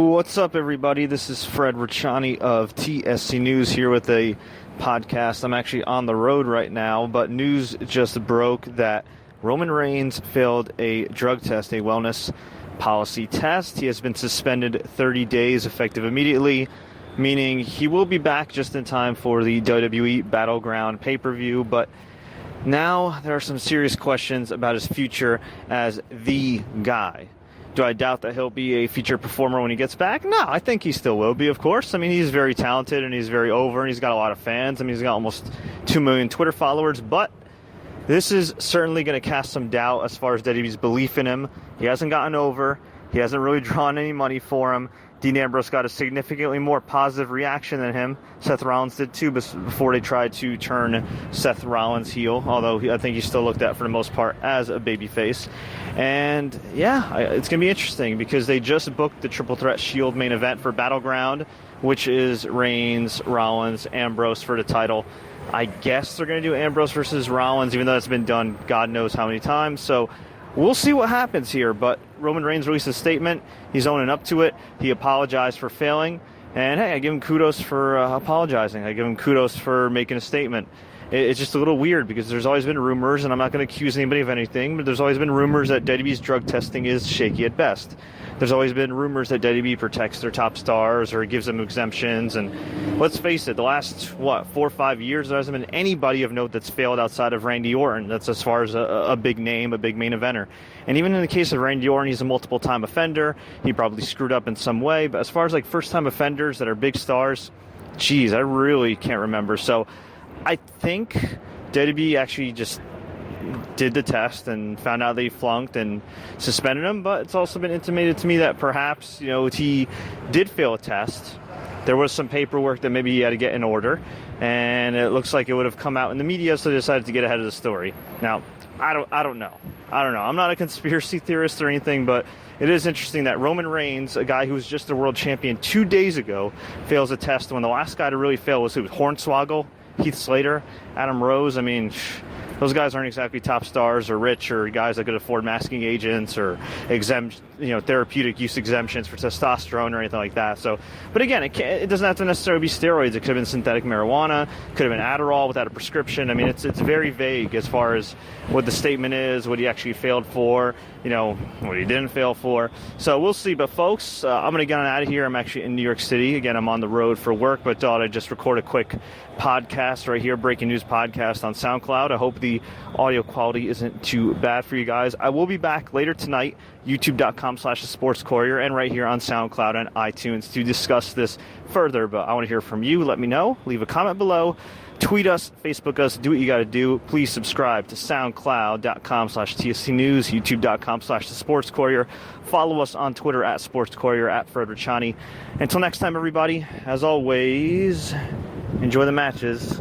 What's up, everybody? This is Fred Ricciani of TSC News here with a podcast. I'm actually on the road right now, but news just broke that Roman Reigns failed a drug test, a wellness policy test. He has been suspended 30 days effective immediately, meaning he will be back just in time for the WWE Battleground pay-per-view, but now there are some serious questions about his future as the guy. Do I doubt that he'll be a featured performer when he gets back? No, I think he still will be, of course. I mean, he's very talented and he's very over and he's got a lot of fans. I mean, he's got almost 2 million Twitter followers, but this is certainly going to cast some doubt as far as WWE's belief in him. He hasn't gotten over. He hasn't really drawn any money for him. Dean Ambrose got a significantly more positive reaction than him. Seth Rollins did too before they tried to turn Seth Rollins heel, although I think he's still looked at for the most part as a babyface. And yeah, it's going to be interesting because they just booked the Triple Threat Shield main event for Battleground, which is Reigns, Rollins, Ambrose for the title. I guess they're going to do Ambrose versus Rollins, even though it's been done God knows how many times. So we'll see what happens here, but Roman Reigns released a statement. He's owning up to it. He apologized for failing. And, hey, I give him kudos for apologizing. I give him kudos for making a statement. It's just a little weird because there's always been rumors, and I'm not going to accuse anybody of anything, but there's always been rumors that WWE's drug testing is shaky at best. There's always been rumors that WWE protects their top stars or gives them exemptions. And let's face it, the last, 4 or 5 years, there hasn't been anybody of note that's failed outside of Randy Orton. That's as far as a big name, a big main eventer. And even in the case of Randy Orton, he's a multiple-time offender. He probably screwed up in some way. But as far as like first-time offenders that are big stars, geez, I really can't remember. So I think WWE actually just did the test and found out they flunked and suspended him, but it's also been intimated to me that perhaps, he did fail a test. There was some paperwork that maybe he had to get in order, and it looks like it would have come out in the media, so they decided to get ahead of the story. Now, I don't know. I'm not a conspiracy theorist or anything, but it is interesting that Roman Reigns, a guy who was just the world champion 2 days ago, fails a test when the last guy to really fail was Hornswoggle, Heath Slater, Adam Rose. I mean, those guys aren't exactly top stars or rich or guys that could afford masking agents or therapeutic use exemptions for testosterone or anything like that. So, but again, it doesn't have to necessarily be steroids. It could have been synthetic marijuana, could have been Adderall without a prescription. I mean, it's very vague as far as what the statement is, what he actually failed for, what he didn't fail for. So we'll see. But folks, I'm going to get on out of here. I'm actually in New York City. Again, I'm on the road for work, but thought I'd just record a quick podcast right here, breaking news podcast on SoundCloud. I hope the audio quality isn't too bad for you guys. I will be back later tonight, youtube.com/thesportscourier, and right here on SoundCloud and iTunes to discuss this further. But I want to hear from you. Let me know. Leave a comment below. Tweet us, Facebook us, do what you got to do. Please subscribe to soundcloud.com/TSC News, youtube.com/thesportscourier. Follow us on Twitter @SportsCourier, @Fred Ricciani. Until next time, everybody, as always, enjoy the matches.